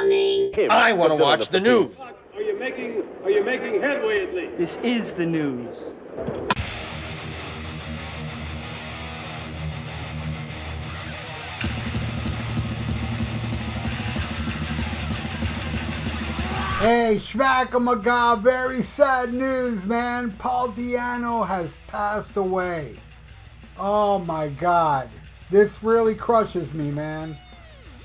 morning. I want to watch the news. Are you making headway at least? This is the news. Hey, Schmack-a-ma-ga, very sad news, man. Paul Di'Anno has passed away. Oh my God. This really crushes me, man.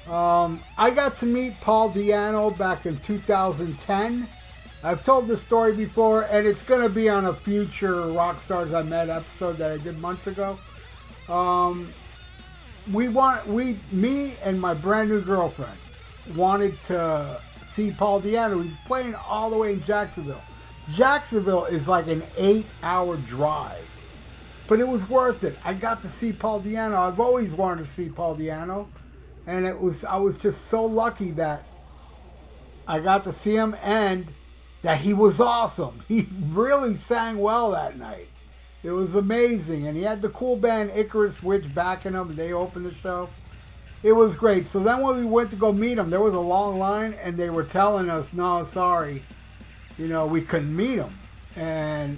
I got to meet Paul Di'Anno back in 2010. I've told this story before, and it's going to be on a future Rockstars I Met episode that I did months ago. Me and my brand new girlfriend wanted to see Paul Di'Anno. He's playing all the way in Jacksonville. Jacksonville is like an 8-hour drive, but it was worth it. I got to see Paul Di'Anno. I've always wanted to see Paul Di'Anno, and I was just so lucky that I got to see him and that he was awesome. He really sang well that night. It was amazing, and he had the cool band Icarus Witch backing him, and they opened the show. It was great. So then when we went to go meet him, there was a long line, and they were telling us, no, sorry, we couldn't meet him. And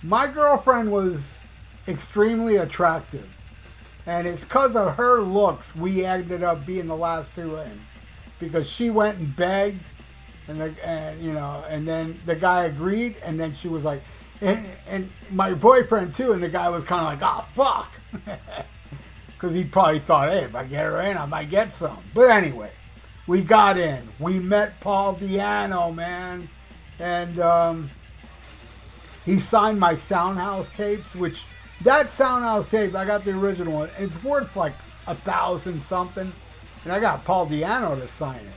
my girlfriend was extremely attractive, and it's because of her looks we ended up being the last two in, because she went and begged, and then the guy agreed, and then she was like, and my boyfriend too, and the guy was kind of like, oh, fuck. Because he probably thought, hey, if I get her in, I might get some. But anyway, we got in. We met Paul Di'Anno, man. And he signed my Soundhouse tapes, which that Soundhouse tape, I got the original one. It's worth like $1,000 something. And I got Paul Di'Anno to sign it.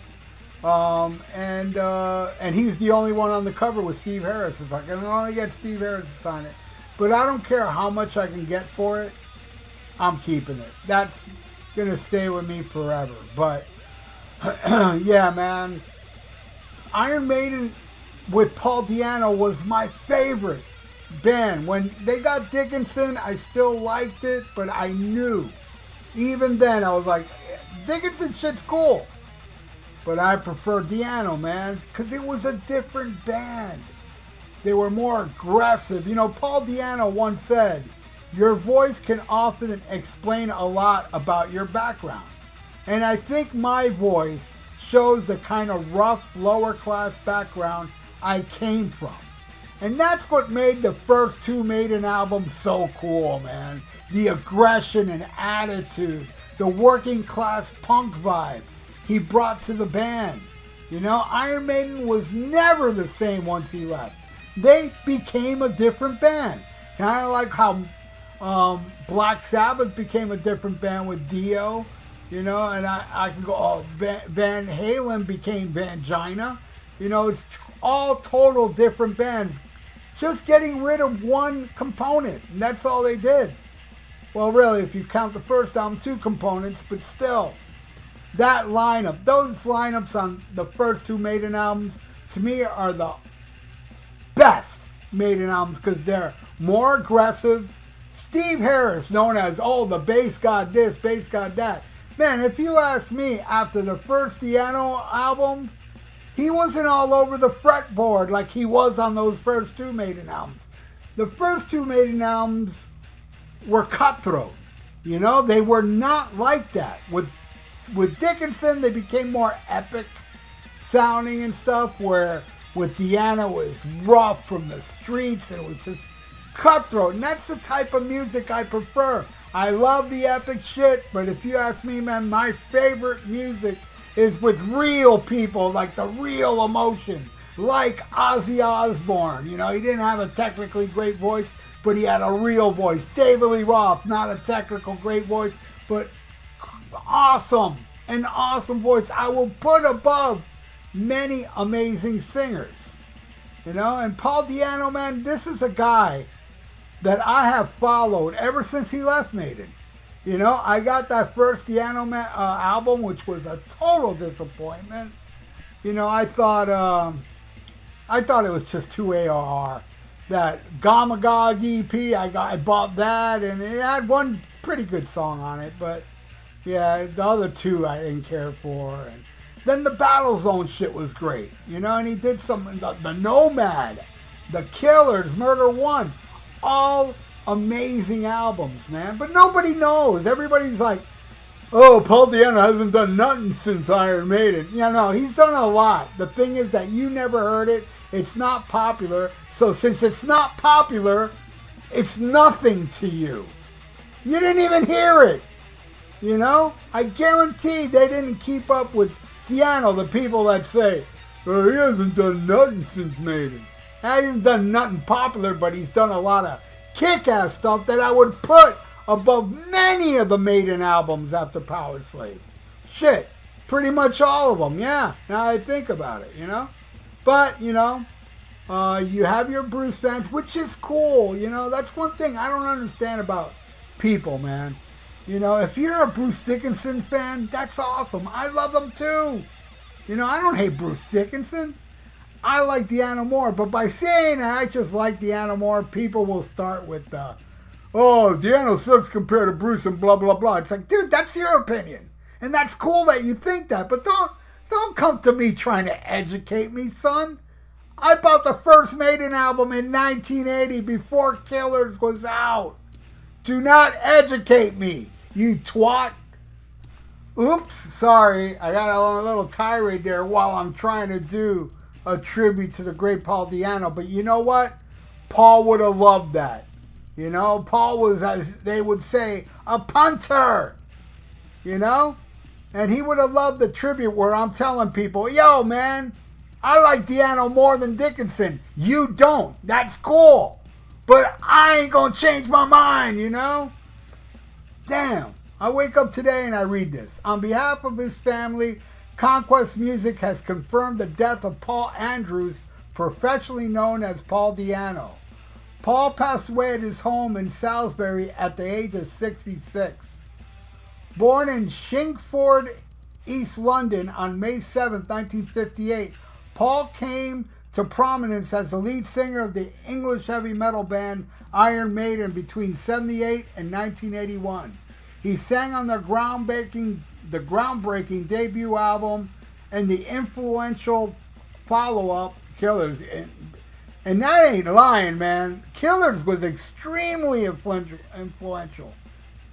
And he's the only one on the cover with Steve Harris. If I can only get Steve Harris to sign it. But I don't care how much I can get for it. I'm keeping it. That's going to stay with me forever. But, yeah, man. Iron Maiden with Paul Di'Anno was my favorite band. When they got Dickinson, I still liked it, but I knew. Even then, I was like, Dickinson shit's cool. But I prefer Di'Anno, man, because it was a different band. They were more aggressive. Paul Di'Anno once said, your voice can often explain a lot about your background. And I think my voice shows the kind of rough, lower class background I came from. And that's what made the first two Maiden albums so cool, man. The aggression and attitude, the working class punk vibe he brought to the band. Iron Maiden was never the same once he left. They became a different band. Kind of like how Black Sabbath became a different band with Dio, and I can go, Van Halen became Vangina. It's all total different bands. Just getting rid of one component, and that's all they did. Well, really, if you count the first album, 2 components, but still, that lineup, those lineups on the first 2 Maiden albums, to me are the best Maiden albums because they're more aggressive. Steve Harris, known as, the bass god this, bass god that. Man, if you ask me, after the first Di'Anno album, he wasn't all over the fretboard like he was on those first 2 Maiden albums. The first 2 Maiden albums were cutthroat. They were not like that. With Dickinson, they became more epic sounding and stuff, where with Di'Anno it was rough from the streets, and it was just cutthroat, and that's the type of music I prefer. I love the epic shit, but if you ask me, man, my favorite music is with real people, like the real emotion, like Ozzy Osbourne. He didn't have a technically great voice, but he had a real voice. David Lee Roth, not a technical great voice, but an awesome voice. I will put above many amazing singers, and Paul Di'Anno, man, this is a guy that I have followed ever since he left Maiden. I got that first Di'Anno album, which was a total disappointment. I thought it was just too ARR. That Gamagog EP, I bought that, and it had one pretty good song on it, but yeah, the other 2 I didn't care for. And Then the Battle Zone shit was great, you know, and he did the Nomad, the Killers, Murder One, all amazing albums, man. But nobody knows. Everybody's like, oh, Paul Di'Anno hasn't done nothing since Iron Maiden. You know, he's done a lot. The thing is that you never heard it. It's not popular. So since it's not popular, it's nothing to you. You didn't even hear it. You know? I guarantee they didn't keep up with Di'Anno, the people that say, oh, he hasn't done nothing since Maiden. He hasn't done nothing popular, but he's done a lot of kick-ass stuff that I would put above many of the Maiden albums after Power Slave. Shit, pretty much all of them, yeah. Now I think about it, you know? But, you know, you have your Bruce fans, which is cool, you know? That's one thing I don't understand about people, man. You know, if you're a Bruce Dickinson fan, that's awesome. I love them too. You know, I don't hate Bruce Dickinson. I like Di'Anno more, but by saying I just like Di'Anno more, people will start with oh, Di'Anno sucks compared to Bruce and blah, blah, blah. It's like, dude, that's your opinion. And that's cool that you think that, but don't come to me trying to educate me, son. I bought the first Maiden album in 1980 before Killers was out. Do not educate me, you twat. Oops, sorry. I got a little tirade there while I'm trying to do a tribute to the great Paul Di'Anno. But you know what? Paul would have loved that. You know, Paul was, as they would say, a punter. You know? And he would have loved the tribute where I'm telling people, yo, man, I like Di'Anno more than Dickinson. You don't. That's cool. But I ain't gonna change my mind, you know? Damn. I wake up today and I read this. On behalf of his family, Conquest Music has confirmed the death of Paul Andrews, professionally known as Paul Di'Anno. Paul passed away at his home in Salisbury at the age of 66. Born in Chingford, East London on May 7, 1958, Paul came to prominence as the lead singer of the English heavy metal band Iron Maiden between 1978 and 1981. He sang on the groundbreaking debut album and the influential follow-up, Killers. And that ain't lying, man. Killers was extremely influential.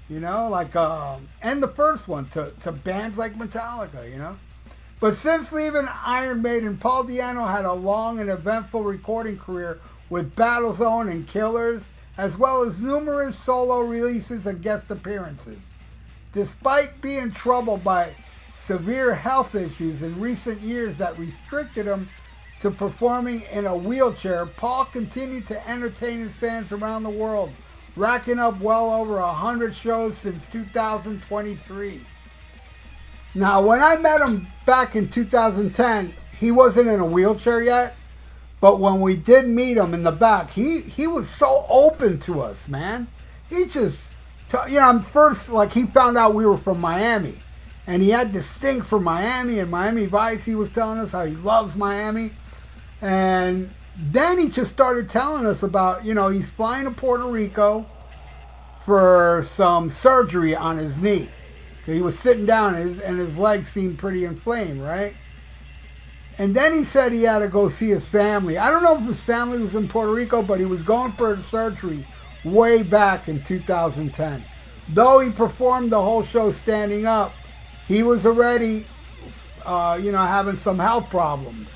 You know, like, and the first one to bands like Metallica, you know. But since leaving Iron Maiden, Paul Di'Anno had a long and eventful recording career with Battle Zone and Killers, as well as numerous solo releases and guest appearances. Despite being troubled by severe health issues in recent years that restricted him to performing in a wheelchair, Paul continued to entertain his fans around the world, racking up well over 100 shows since 2023. Now, when I met him back in 2010, he wasn't in a wheelchair yet, but when we did meet him in the back, he was so open to us, man. He just, you know, first, like, he found out we were from Miami, and he had this thing for Miami and Miami Vice. He was telling us how he loves Miami, and then he just started telling us about, you know, he's flying to Puerto Rico for some surgery on his knee. He was sitting down and his legs seemed pretty inflamed, right? And then he said he had to go see his family. I don't know if his family was in Puerto Rico, but he was going for a surgery way back in 2010. Though he performed the whole show standing up, he was already, you know, having some health problems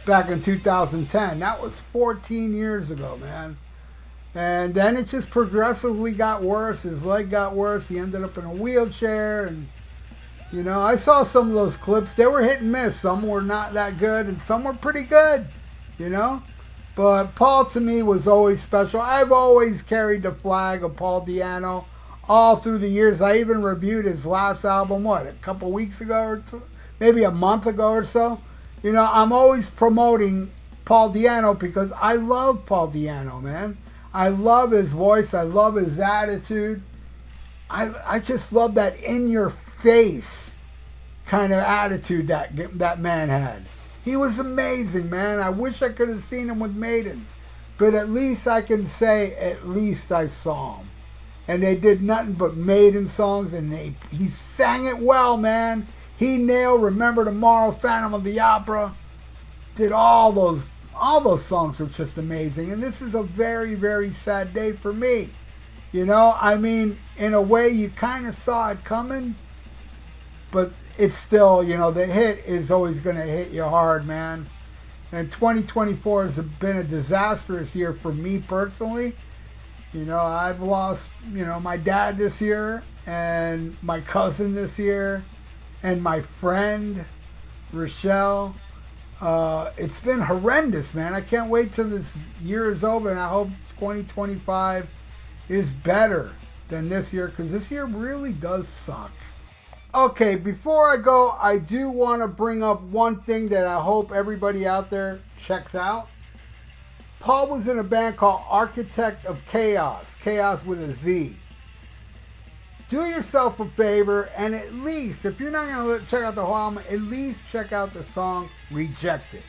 back in 2010. That was 14 years ago, man. And then it just progressively got worse. His leg got worse. He ended up in a wheelchair. And, you know, I saw some of those clips. They were hit and miss. Some were not that good, and some were pretty good, you know. But Paul, to me, was always special. I've always carried the flag of Paul Di'Anno all through the years. I even reviewed his last album, a couple weeks ago or two? Maybe a month ago or so. You know, I'm always promoting Paul Di'Anno because I love Paul Di'Anno, man. I love his voice. I love his attitude. I just love that in-your-face kind of attitude that man had. He was amazing, man. I wish I could have seen him with Maiden. But at least I can say, at least I saw him. And they did nothing but Maiden songs, and he sang it well, man. He nailed Remember Tomorrow, Phantom of the Opera. Did all those songs were just amazing. And this is a very, very sad day for me. You know, I mean, in a way you kind of saw it coming, but it's still, you know, the hit is always going to hit you hard, man. And 2024 has been a disastrous year for me personally. You know, I've lost, you know, my dad this year, and my cousin this year, and my friend, Rochelle. It's been horrendous, man. I can't wait till this year is over, and I hope 2025 is better than this year, because this year really does suck. Okay, before I go, I do want to bring up one thing that I hope everybody out there checks out. Paul was in a band called Architect of Chaos, Chaos with a Z. Do yourself a favor, and at least, if you're not going to check out the whole album, at least check out the song Rejected.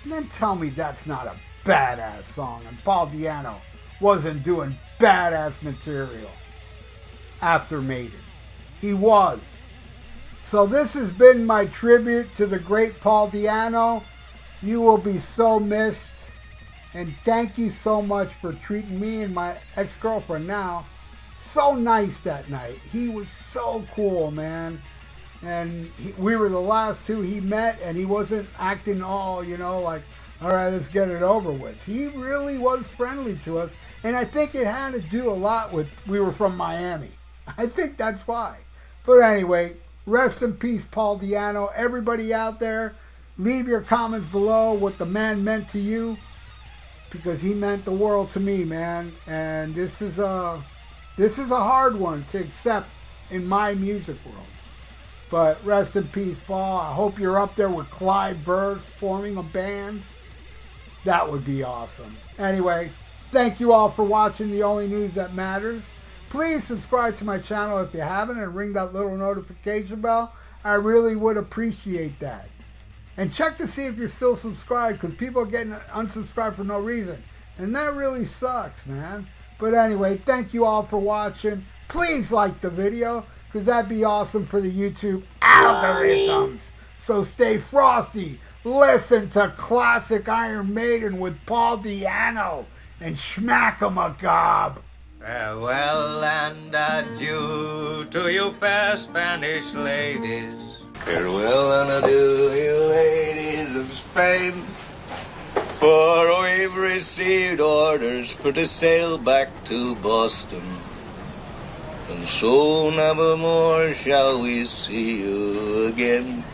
And then tell me that's not a badass song, and Paul Di'Anno wasn't doing badass material after Maiden. He was. So this has been my tribute to the great Paul Di'Anno. You will be so missed. And thank you so much for treating me and my ex-girlfriend now so nice that night. He was so cool, man. And we were the last two he met, and he wasn't acting all, you know, like, all right, let's get it over with. He really was friendly to us. And I think it had to do a lot with we were from Miami. I think that's why. But anyway, rest in peace, Paul Di'Anno. Everybody out there, leave your comments below what the man meant to you, because he meant the world to me, man. And this is a hard one to accept in my music world. But rest in peace, Paul. I hope you're up there with Clyde Burns forming a band. That would be awesome. Anyway, thank you all for watching The Only News That Matters. Please subscribe to my channel if you haven't, and ring that little notification bell. I really would appreciate that. And check to see if you're still subscribed, because people are getting unsubscribed for no reason. And that really sucks, man. But anyway, thank you all for watching. Please like the video, because that'd be awesome for the YouTube algorithms. So stay frosty. Listen to classic Iron Maiden with Paul Di'Anno and smack 'em a gob. Farewell and adieu to you fair Spanish ladies. Farewell and adieu, you ladies of Spain, for we've received orders for to sail back to Boston, and so never more shall we see you again.